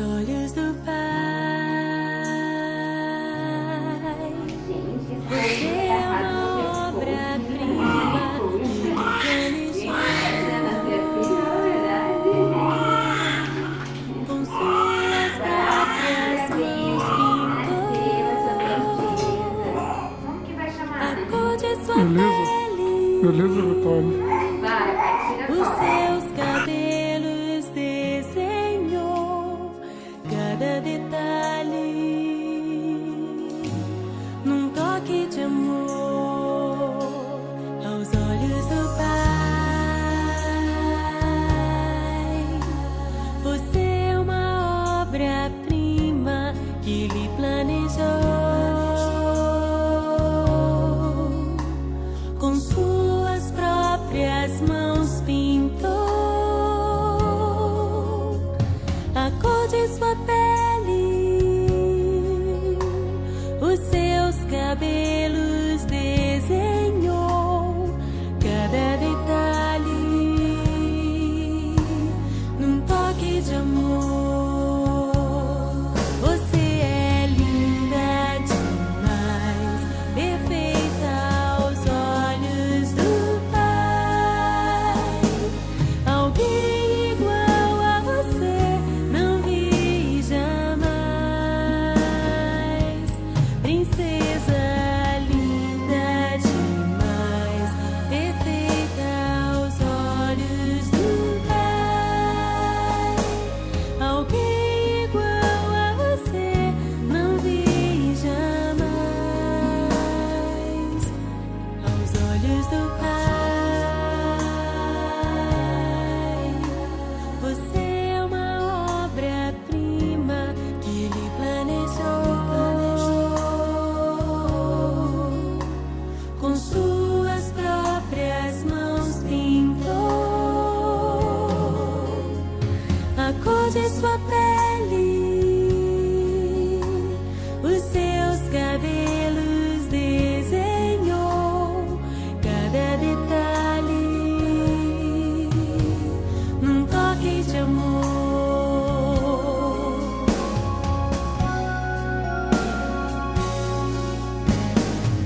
olhos do Pai. Você é uma obra-prima que Ele planejou. Com suas próprias mãos pintou a cor de sua pele. Beleza, Vitória. Os seus cabelos desenhou cada detalhe num toque de amor aos olhos do Pai. Você é uma obra-prima que Ele planejou. Com suas próprias mãos pintou a cor de sua pele, os seus cabelos desenhou cada detalhe num toque de amor. Você é linda demais, perfeita aos olhos do Pai. Alguém igual a você não vi jamais. Princesa linda demais, perfeita aos olhos do Pai. Alguém igual a você não vi jamais. Aos olhos do Pai, você é uma obra-prima que Ele planejou. Com suas próprias mãos pintou a cor de sua pele, os seus cabelos desenhou cada detalhe num toque de amor.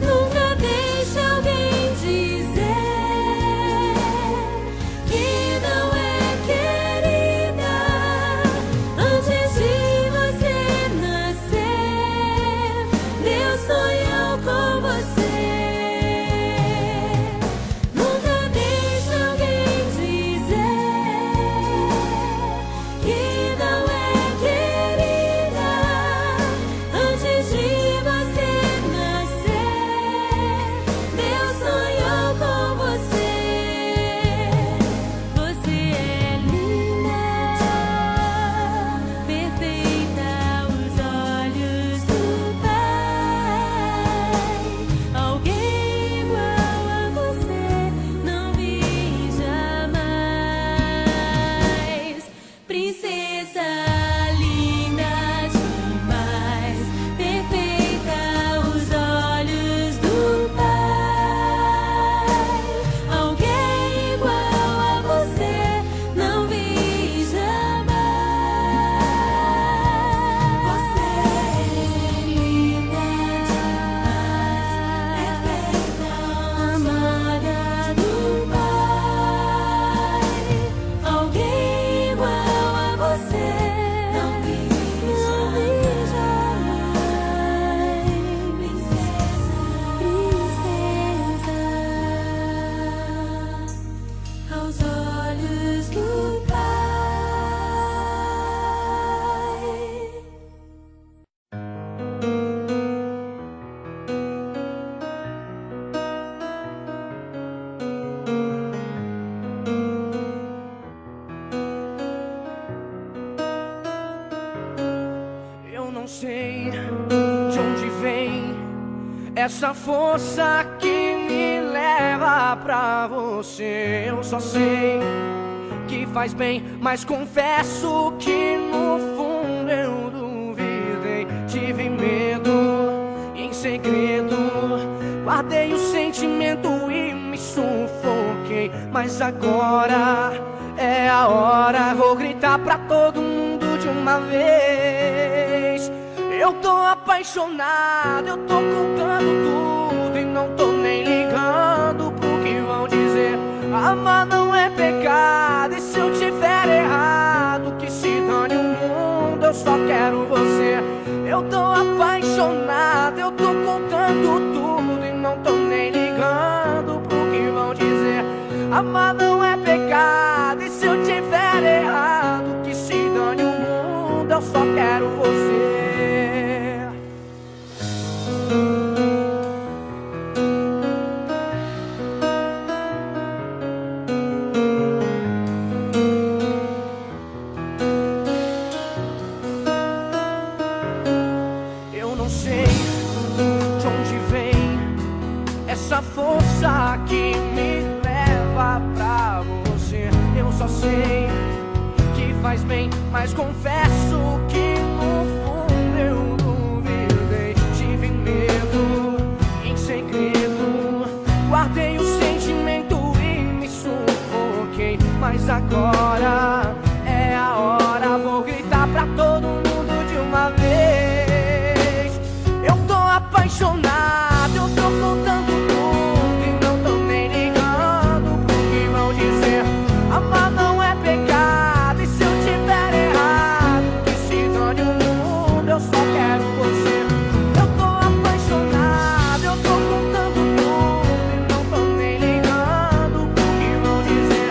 Nunca deixe alguém dizer que não é querida antes de você nascer. Deus sonhou com você. Nunca deixe alguém dizer que não é querida antes de você nascer. Deus sonhou com você. Você é linda, perfeita aos olhos do Pai. Alguém igual a você não vi jamais. Princesa linda demais, perfeita aos olhos do Pai. Alguém igual a você não vi jamais. Você é linda demais, perfeita, amada do Pai. Alguém igual a você não vi jamais. Princesa, aos olhos do Pai. Eu não sei de onde vem essa força que me leva pra você. Eu só sei que faz bem, mas confesso que no fundo eu duvidei. Tive medo e em segredo guardei o sentimento e me sufoquei. Mas agora é a hora, vou gritar pra todo mundo de uma vez. Eu tô apaixonado, eu tô contando tudo e não tô nem ligando pro que vão dizer. Amar não é pecado, e se eu tiver errado, que se dane o mundo, eu só quero você. Eu tô apaixonado, eu tô contando tudo e não tô nem ligando pro que vão dizer. Amar não é pecado, e se eu tiver errado, que se dane o mundo, eu só quero você. Eu não sei de onde vem essa força que me leva pra você. Eu só sei que faz bem, mas confesso que no fundo eu duvidei. Tive medo em segredo, guardei o sentimento e me sufoquei. Mas agora é a hora, vou gritar pra todo mundo de uma vez. Eu tô apaixonado, eu tô contando tudo e não tô nem ligando pro que vão dizer. Amar não é pecado, e se eu tiver errado, que se dane o mundo, eu só quero você. Eu tô apaixonado, eu tô contando tudo e não tô nem ligando pro que vão dizer.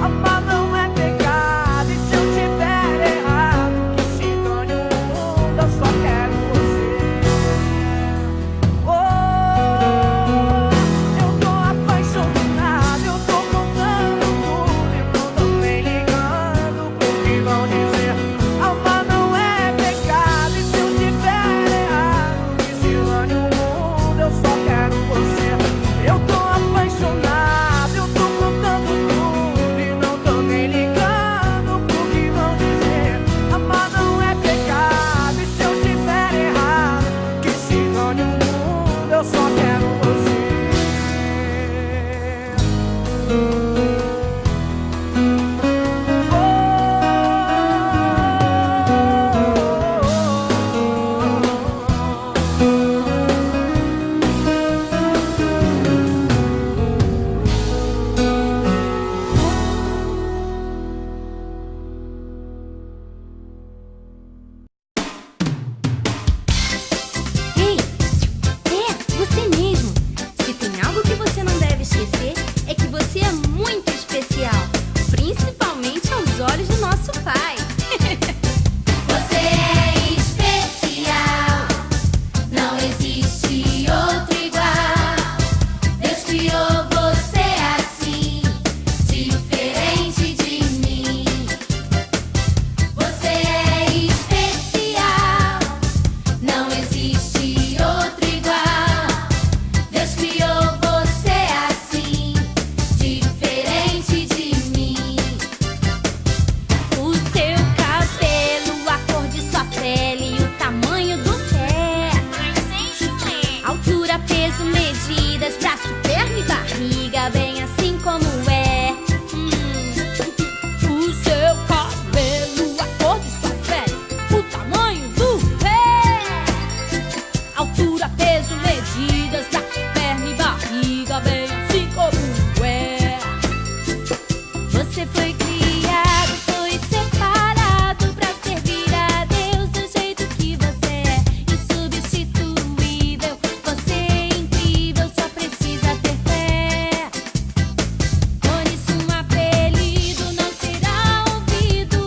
Amar não é pecado, e se eu tiver errado, que se dane o mundo, eu só quero você. Oh, eu tô apaixonado, eu tô contando tudo e não tô nem ligando pro que vão dizer. Amar não é pecado, e se eu tiver errado, que se dane o mundo, eu só quero você. Eu tô apaixonado, eu tô contando tudo e não tô nem ligando pro que vão dizer. Amar não é pecado, e se eu tiver errado, que se dane o mundo, eu só quero você. Ei, você mesmo. Se tem algo que você não deve esquecer, é que você é muito especial, principalmente aos olhos do nosso Pai. Você é especial, não existe outro igual. Deus criou você assim, diferente de mim. Você é especial, não existe outro igual. Deus criou você assim, diferente de mim. O seu cabelo, a cor de sua pele e o tamanho do pé, altura, peso, medidas, braço, perna e barriga, bem assim como é. O seu cabelo, a cor de sua pele, o tamanho do pé, altura, peso, medidas, braço, perna e barriga, bem assim como é. Você foi criado, foi separado pra servir a Deus do jeito que você é, insubstituível. Você é incrível, só precisa ter fé. Por isso um apelido não será ouvido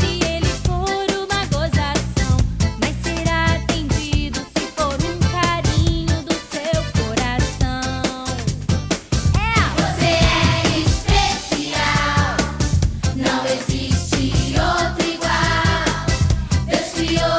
se ele for uma gozação, mas será atendido se for um carinho do seu coração. Você é especial, não existe outro igual. Deus criou